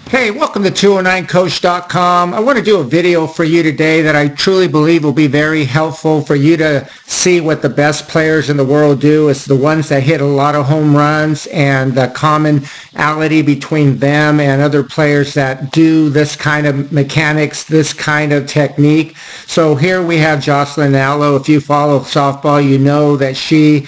Hey, welcome to 209coach.com. I want to do a video for you today that I truly believe will be very helpful for you to see what the best players in the world do. It's the ones that hit a lot of home runs and the commonality between them and other players that do this kind of mechanics, this kind of technique. So here we have Jocelyn Alo. If you follow softball, you know that she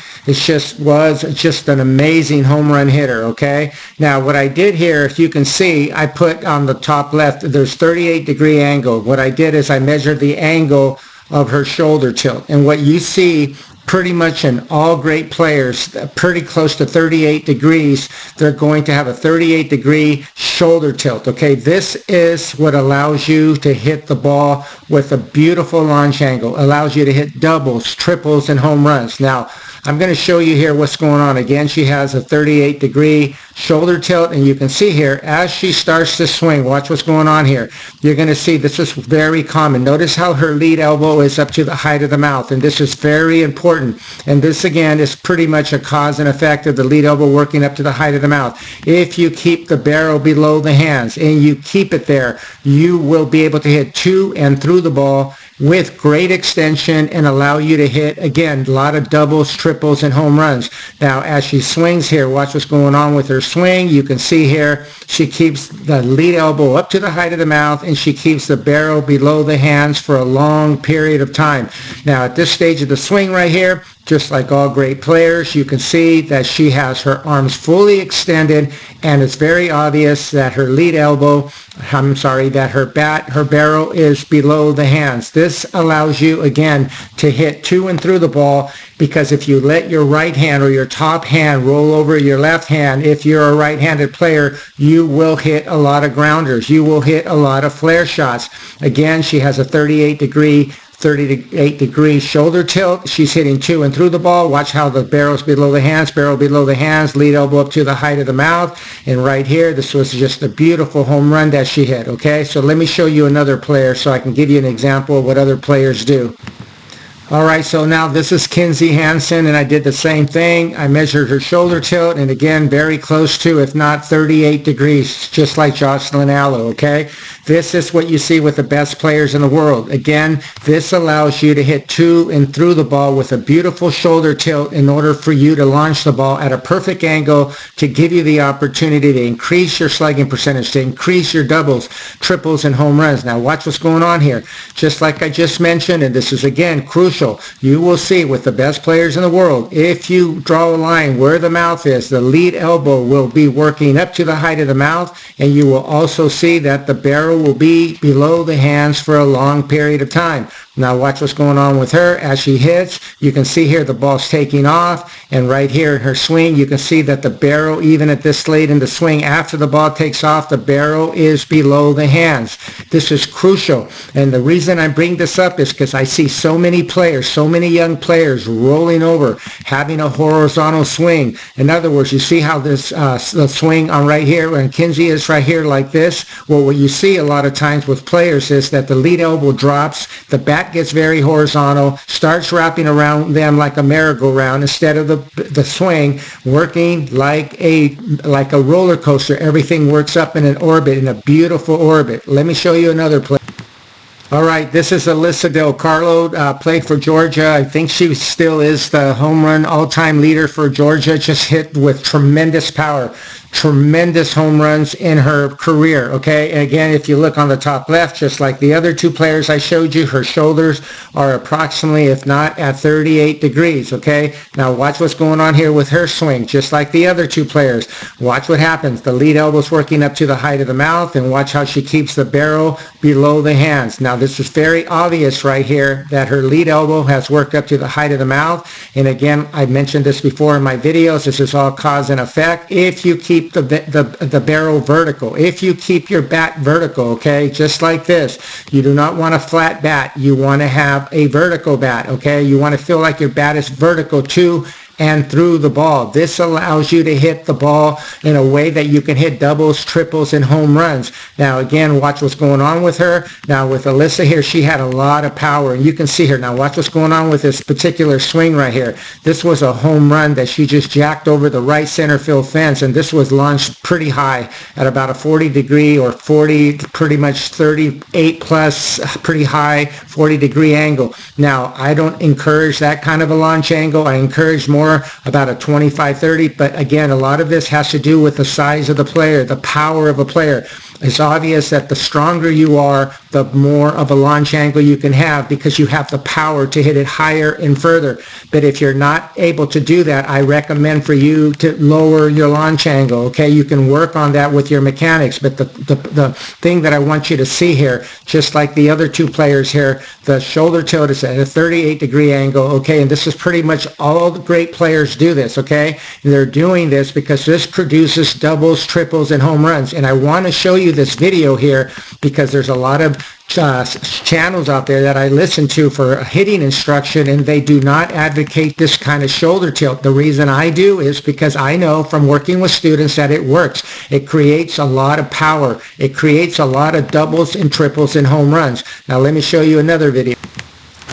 was just an amazing home run hitter, okay? Now, what I did here, if you can see, I put on the top left, there's 38-degree angle. What I did is I measured the angle of her shoulder tilt. And what you see pretty much in all great players, pretty close to 38 degrees, they're going to have a 38-degree shoulder tilt. Okay, this is what allows you to hit the ball with a beautiful launch angle, allows you to hit doubles, triples, and home runs. Now, I'm going to show you here what's going on. Again, she has a 38-degree shoulder tilt, and you can see here as she starts to swing, watch what's going on here. You're going to see this is very common. Notice how her lead elbow is up to the height of the mouth, and this is very important. And this, again, is pretty much a cause and effect of the lead elbow working up to the height of the mouth. If you keep the barrel below the hands and you keep it there, you will be able to hit to and through the ball with great extension and allow you to hit, again, a lot of doubles, triples, and home runs. Now, as she swings here, watch what's going on with her swing. You can see here she keeps the lead elbow up to the height of the mouth and she keeps the barrel below the hands for a long period of time. Now, at this stage of the swing right here, just like all great players, you can see that she has her arms fully extended, and it's very obvious that her lead elbow, that her barrel is below the hands. This allows you, again, to hit to and through the ball, because if you let your right hand or your top hand roll over your left hand, if you're a right-handed player, you will hit a lot of grounders. You will hit a lot of flare shots. Again, she has a 38-degree shoulder tilt. She's hitting to and through the ball. Watch how the barrel's below the hands, barrel below the hands, lead elbow up to the height of the mouth. And right here, this was just a beautiful home run that she hit, okay? So let me show you another player so I can give you an example of what other players do. All right, so now this is Kinsey Hansen, and I did the same thing. I measured her shoulder tilt, and again, very close to, if not 38 degrees, just like Jocelyn Alo, okay? This is what you see with the best players in the world. Again, this allows you to hit to and through the ball with a beautiful shoulder tilt in order for you to launch the ball at a perfect angle to give you the opportunity to increase your slugging percentage, to increase your doubles, triples, and home runs. Now, watch what's going on here. Just like I just mentioned, and this is, again, crucial. You will see with the best players in the world, if you draw a line where the mouth is, the lead elbow will be working up to the height of the mouth, and you will also see that the barrel will be below the hands for a long period of time. Now watch what's going on with her as she hits. You can see here the ball's taking off, and right here in her swing, you can see that the barrel, even at this late in the swing, after the ball takes off, the barrel is below the hands. This is crucial, and the reason I bring this up is because I see so many players, so many young players rolling over, having a horizontal swing. In other words, you see how this the swing on right here, when Kinsey is right here like this. Well, what you see a lot of times with players is that the lead elbow drops, the bat gets very horizontal, starts wrapping around them like a merry-go-round instead of the swing working like a roller coaster. Everything works up in an orbit, in a beautiful orbit. Let me show you another play. All right, this is Alyssa Del Carlo, played for Georgia. I think she still is the home run all-time leader for Georgia, just hit with tremendous power. Tremendous home runs in her career, okay? And again, if you look on the top left, just like the other two players I showed you, her shoulders are approximately, if not at 38 degrees, okay? Now watch what's going on here with her swing, just like the other two players. Watch what happens. The lead elbow's working up to the height of the mouth, and watch how she keeps the barrel below the hands. Now this is very obvious right here that her lead elbow has worked up to the height of the mouth. And again, I mentioned this before in my videos. This is all cause and effect. If you keep the barrel vertical, if you keep your bat vertical, okay, just like this, you do not want a flat bat. You want to have a vertical bat, okay? You want to feel like your bat is vertical to and through the ball. This allows you to hit the ball in a way that you can hit doubles, triples, and home runs. Now again, watch what's going on with her. Now with Alyssa here, she had a lot of power, and you can see here. Now watch what's going on with this particular swing right here. This was a home run that she just jacked over the right center field fence, and this was launched pretty high at about a 40 degree or 40, pretty much 38 plus, pretty high 40 degree angle. Now I don't encourage that kind of a launch angle. I encourage more about a 25-30, but again, a lot of this has to do with the size of the player, the power of a player. It's obvious that the stronger you are, the more of a launch angle you can have because you have the power to hit it higher and further. But if you're not able to do that, I recommend for you to lower your launch angle, okay? You can work on that with your mechanics, but the thing that I want you to see here, just like the other two players here, the shoulder tilt is at a 38 degree angle, okay? And this is pretty much all the great players do this, okay? And they're doing this because this produces doubles, triples, and home runs. And I want to show you this video here because there's a lot of channels out there that I listen to for hitting instruction, and they do not advocate this kind of shoulder tilt. The reason I do is because I know from working with students that it works. It creates a lot of power. It creates a lot of doubles and triples and home runs. Now let me show you another video.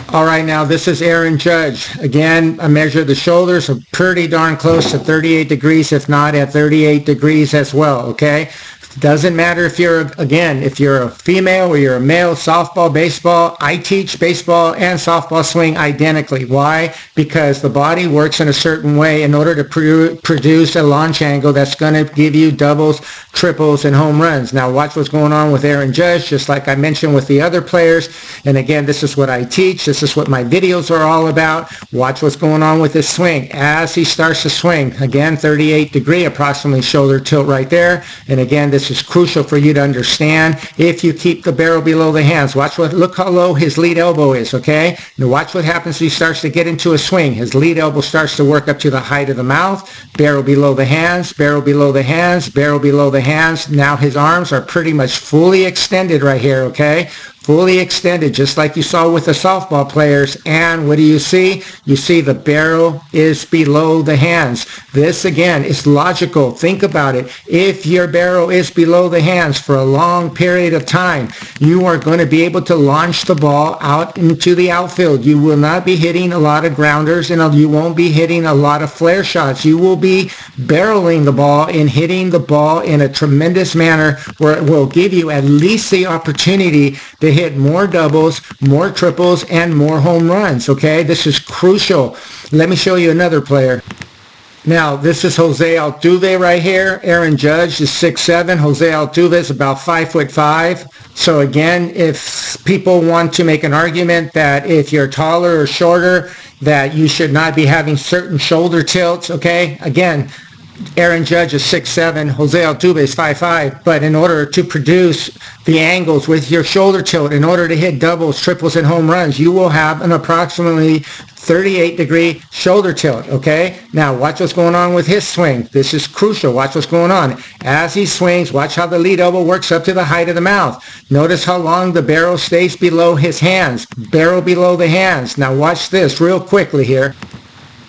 All right, now this is Aaron Judge. Again, I measured the shoulders, pretty darn close to 38 degrees, if not at 38 degrees as well, okay? Doesn't matter if you're, again, if you're a female or you're a male, softball, baseball. I teach baseball and softball swing identically. Why? Because the body works in a certain way in order to produce a launch angle that's going to give you doubles, triples, and home runs. Now watch what's going on with Aaron Judge, just like I mentioned with the other players. And again, this is what I teach. This is what my videos are all about. Watch what's going on with his swing. As he starts to swing, again, 38 degree, approximately shoulder tilt right there. And again, this is crucial for you to understand. If you keep the barrel below the hands, look how low his lead elbow is, okay? Now watch what happens when he starts to get into a swing. His lead elbow starts to work up to the height of the mouth, barrel below the hands, barrel below the hands, barrel below the hands. Now his arms are pretty much fully extended right here, okay? Fully extended, just like you saw with the softball players. And what do you see? You see the barrel is below the hands. This, again, is logical. Think about it. If your barrel is below the hands for a long period of time, you are going to be able to launch the ball out into the outfield. You will not be hitting a lot of grounders, and you won't be hitting a lot of flare shots. You will be barreling the ball and hitting the ball in a tremendous manner where it will give you at least the opportunity to hit more doubles, more triples, and more home runs, okay? This is crucial. Let me show you another player. Now, this is Jose Altuve right here. Aaron Judge is 6'7". Jose Altuve is about 5'5". So again, if people want to make an argument that if you're taller or shorter, that you should not be having certain shoulder tilts, okay? Again, Aaron Judge is 6'7", Jose Altuve is 5'5", but in order to produce the angles with your shoulder tilt, in order to hit doubles, triples, and home runs, you will have an approximately 38 degree shoulder tilt, okay? Now watch what's going on with his swing. This is crucial. Watch what's going on. As he swings, watch how the lead elbow works up to the height of the mouth. Notice how long the barrel stays below his hands. Barrel below the hands. Now watch this real quickly here.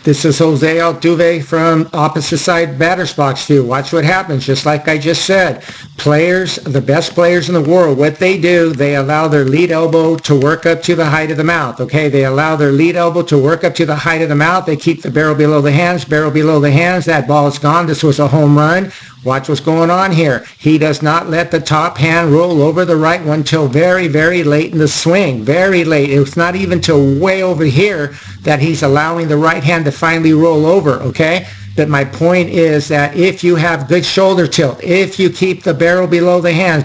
This is Jose Altuve from opposite side batter's box view. Watch what happens, just like I just said. Players, the best players in the world, what they do, they allow their lead elbow to work up to the height of the mouth, okay? They allow their lead elbow to work up to the height of the mouth. They keep the barrel below the hands, barrel below the hands. That ball is gone. This was a home run. Watch what's going on here. He does not let the top hand roll over the right one till very, very late in the swing. Very late. It's not even till way over here that he's allowing the right hand to finally roll over, okay? But my point is that if you have good shoulder tilt, if you keep the barrel below the hands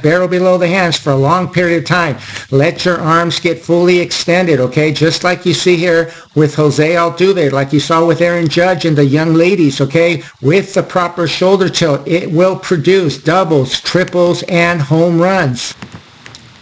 for a long period of time, let your arms get fully extended, okay? Just like you see here with Jose Altuve, like you saw with Aaron Judge and the young ladies, okay? With the proper shoulder tilt, it will produce doubles, triples, and home runs.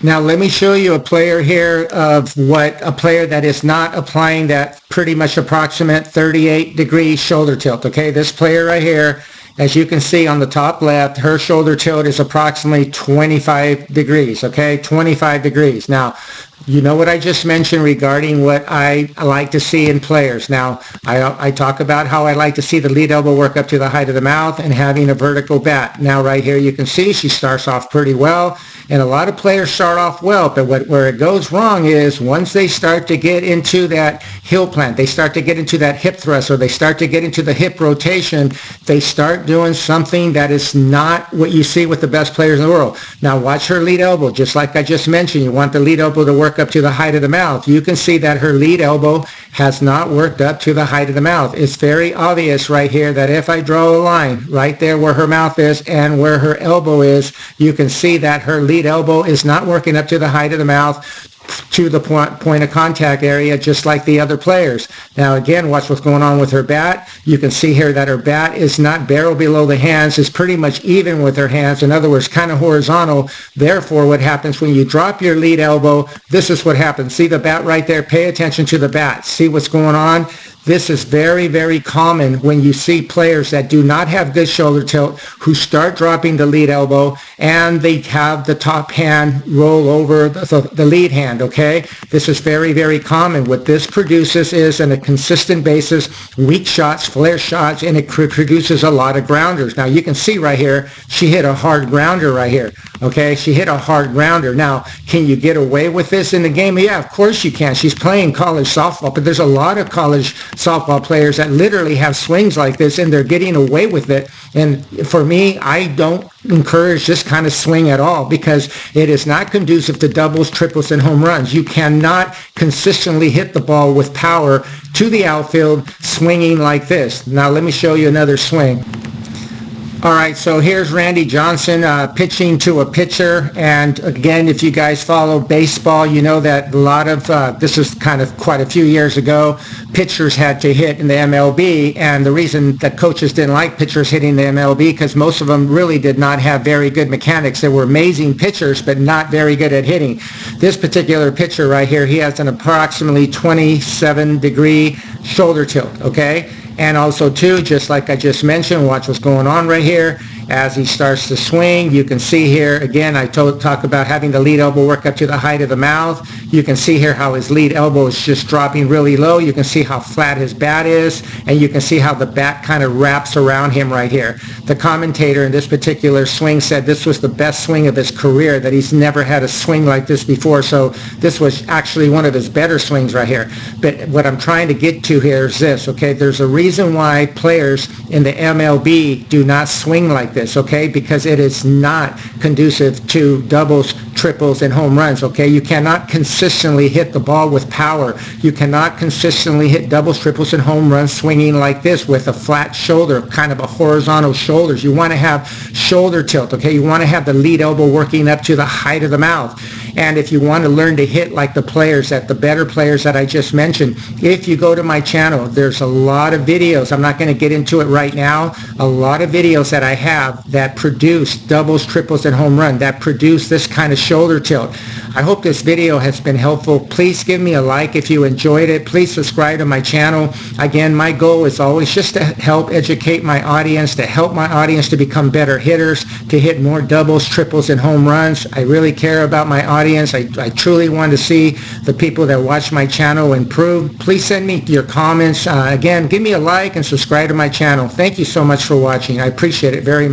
Now let me show you a player here of a player that is not applying that pretty much approximate 38 degree shoulder tilt. Okay, this player right here, as you can see on the top left, her shoulder tilt is approximately 25 degrees. Okay, 25 degrees. Now You know what I just mentioned regarding what I like to see in players. Now, I talk about how I like to see the lead elbow work up to the height of the mouth and having a vertical bat. Now, right here, you can see she starts off pretty well, and a lot of players start off well, but where it goes wrong is once they start to get into that heel plant, they start to get into that hip thrust, or they start to get into the hip rotation, they start doing something that is not what you see with the best players in the world. Now, watch her lead elbow. Just like I just mentioned, you want the lead elbow to work up to the height of the mouth. You can see that her lead elbow has not worked up to the height of the mouth. It's very obvious right here that if I draw a line right there where her mouth is and where her elbow is, you can see that her lead elbow is not working up to the height of the mouth, to the point of contact area, just like the other players. Now again, watch what's going on with her bat. You can see here that her bat is not barrel below the hands, it's pretty much even with her hands. In other words, kind of horizontal. Therefore, what happens when you drop your lead elbow, this is what happens. See the bat right there? Pay attention to the bat. See what's going on? This is very, very common when you see players that do not have good shoulder tilt who start dropping the lead elbow and they have the top hand roll over the lead hand, okay? This is very, very common. What this produces is, on a consistent basis, weak shots, flare shots, and it produces a lot of grounders. Now, you can see right here, she hit a hard grounder right here, okay? She hit a hard grounder. Now, can you get away with this in the game? Yeah, of course you can. She's playing college softball, but there's a lot of college softball players that literally have swings like this and they're getting away with it. And for me, I don't encourage this kind of swing at all because it is not conducive to doubles, triples, and home runs. You cannot consistently hit the ball with power to the outfield swinging like this. Now let me show you another swing. All right, so here's Randy Johnson pitching to a pitcher. And again, if you guys follow baseball, you know that a lot of, this is kind of quite a few years ago, pitchers had to hit in the MLB. And the reason that coaches didn't like pitchers hitting the MLB because most of them really did not have very good mechanics. They were amazing pitchers, but not very good at hitting. This particular pitcher right here, he has an approximately 27-degree shoulder tilt, okay? And also, too, just like I just mentioned, watch what's going on right here. As he starts to swing, you can see here, again, I talk about having the lead elbow work up to the height of the mouth. You can see here how his lead elbow is just dropping really low. You can see how flat his bat is, and you can see how the bat kind of wraps around him right here. The commentator in this particular swing said this was the best swing of his career, that he's never had a swing like this before, so this was actually one of his better swings right here. But what I'm trying to get to here is this, okay? There's a reason why players in the MLB do not swing like this, okay? Because it is not conducive to doubles, triples, and home runs, okay? You cannot consistently hit the ball with power. You cannot consistently hit doubles, triples, and home runs swinging like this with a flat shoulder, kind of a horizontal shoulders. You want to have shoulder tilt, okay? You want to have the lead elbow working up to the height of the mouth. And if you want to learn to hit like the players, the better players that I just mentioned, if you go to my channel, there's a lot of videos. I'm not going to get into it right now. A lot of videos that I have that produce doubles, triples, and home run, that produce this kind of shoulder tilt. I hope this video has been helpful. Please give me a like if you enjoyed it. Please subscribe to my channel. Again, my goal is always just to help educate my audience, to help my audience to become better hitters, to hit more doubles, triples, and home runs. I really care about my audience. I truly want to see the people that watch my channel improve. Please send me your comments. Again, give me a like and subscribe to my channel. Thank you so much for watching. I appreciate it very much.